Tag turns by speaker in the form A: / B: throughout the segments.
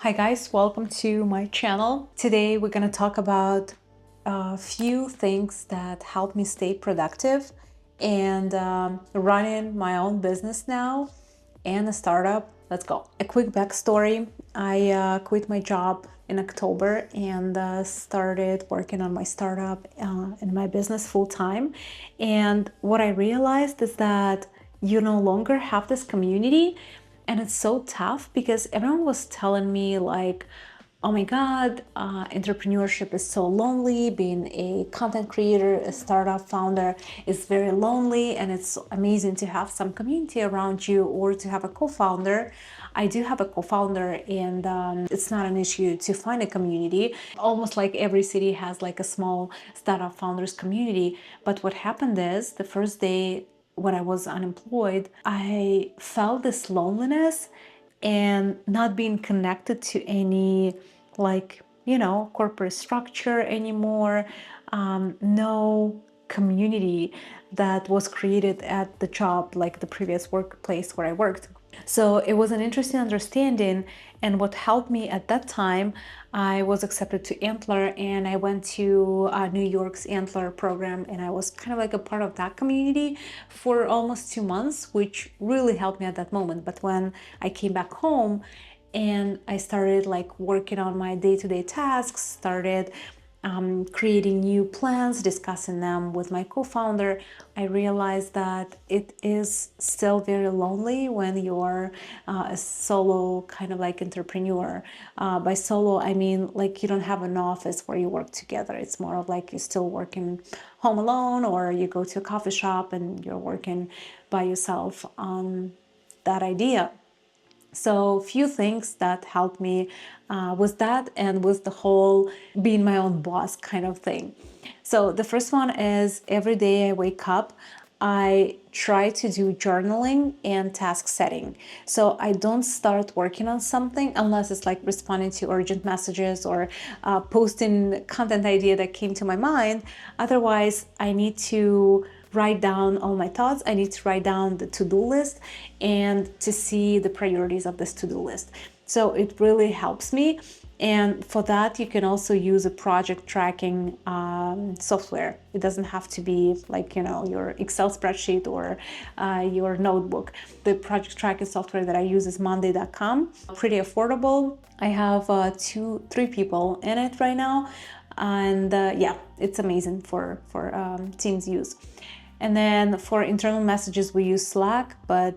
A: Hi guys, welcome to my channel. Today we're gonna talk about a few things that help me stay productive and running my own business now and a startup. Let's go. A quick backstory. I quit my job in October and started working on my startup and my business full time. And what I realized is that you no longer have this community, and it's so tough because everyone was telling me like, oh my God, entrepreneurship is so lonely. Being a content creator, a startup founder is very lonely, and it's amazing to have some community around you or to have a co-founder. I do have a co-founder, and it's not an issue to find a community. Almost like every city has like a small startup founders community. But what happened is the first day when I was unemployed, I felt this loneliness and not being connected to any corporate structure anymore. No community that was created at the job, like the previous workplace where I worked. So it was an interesting understanding, and what helped me at that time, I was accepted to Antler, and I went to New York's Antler program, and I was kind of like a part of that community for almost 2 months, which really helped me at that moment. But when I came back home and I started like working on my day-to-day tasks, started creating new plans, discussing them with my co-founder, I realized that it is still very lonely when you're a solo kind of like entrepreneur. By solo, I mean like you don't have an office where you work together. It's more of like you're still working home alone, or you go to a coffee shop and you're working by yourself on that idea. So few things that helped me with that and with the whole being my own boss kind of thing. So the first one is every day I wake up, I try to do journaling and task setting. So I don't start working on something unless it's like responding to urgent messages or posting content idea that came to my mind. Otherwise, I need to write down all my thoughts. I need to write down the to-do list and to see the priorities of this to-do list. So it really helps me. And for that, you can also use a project tracking software. It doesn't have to be like, your Excel spreadsheet or your notebook. The project tracking software that I use is monday.com. Pretty affordable. I have 3 people in it right now. And yeah, it's amazing for teams use. And then for internal messages, we use Slack, but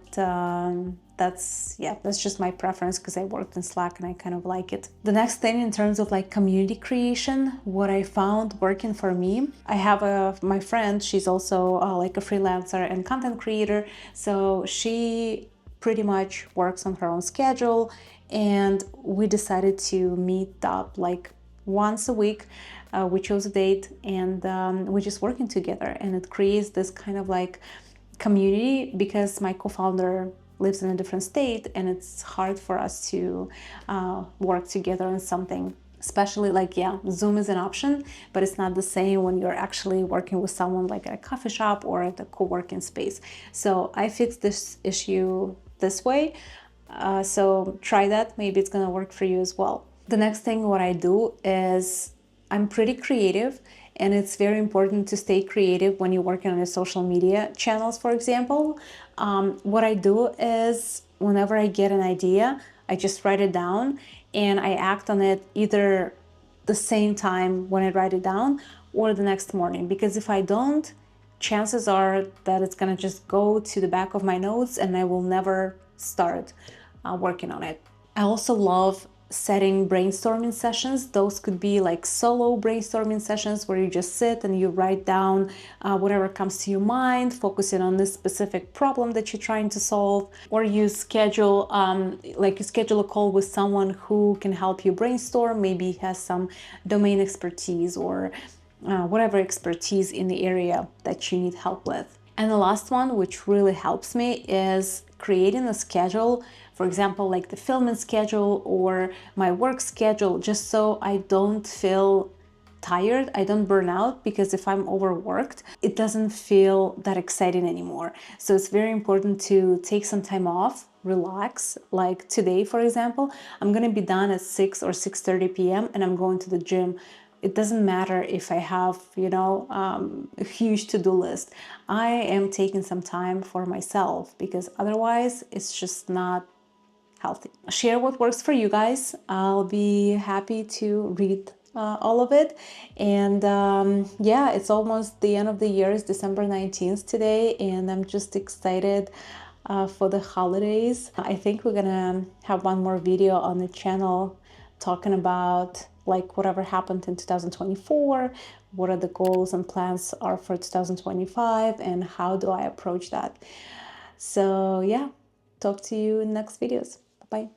A: that's just my preference because I worked in Slack and I kind of like it. The next thing in terms of like community creation, what I found working for me, I have my friend, she's also like a freelancer and content creator. So she pretty much works on her own schedule, and we decided to meet up like once a week. We chose a date, and we're just working together, and it creates this kind of like community because my co-founder lives in a different state and it's hard for us to work together on something. Especially like, Zoom is an option, but it's not the same when you're actually working with someone like at a coffee shop or at a co-working space. So I fixed this issue this way. So try that, maybe it's gonna work for you as well. The next thing what I do is I'm pretty creative, and it's very important to stay creative when you're working on your social media channels, for example. What I do is whenever I get an idea, I just write it down and I act on it either the same time when I write it down or the next morning. Because if I don't, chances are that it's gonna just go to the back of my notes and I will never start working on it. I also love setting brainstorming sessions. Those could be like solo brainstorming sessions where you just sit and you write down whatever comes to your mind, focusing on this specific problem that you're trying to solve, or you schedule a call with someone who can help you brainstorm, maybe has some domain expertise or whatever expertise in the area that you need help with. And the last one, which really helps me, is creating a schedule, for example, like the filming schedule or my work schedule, just so I don't feel tired, I don't burn out, because if I'm overworked, it doesn't feel that exciting anymore. So it's very important to take some time off, relax. Like today, for example, I'm gonna be done at 6 or 6:30 p.m. and I'm going to the gym. It doesn't matter if I have, a huge to-do list. I am taking some time for myself, because otherwise it's just not healthy. Share what works for you guys. I'll be happy to read all of it. And yeah, it's almost the end of the year. It's December 19th today, and I'm just excited for the holidays. I think we're gonna have one more video on the channel talking about like whatever happened in 2024, what are the goals and plans are for 2025, and how do I approach that. So yeah, talk to you in next videos. Bye.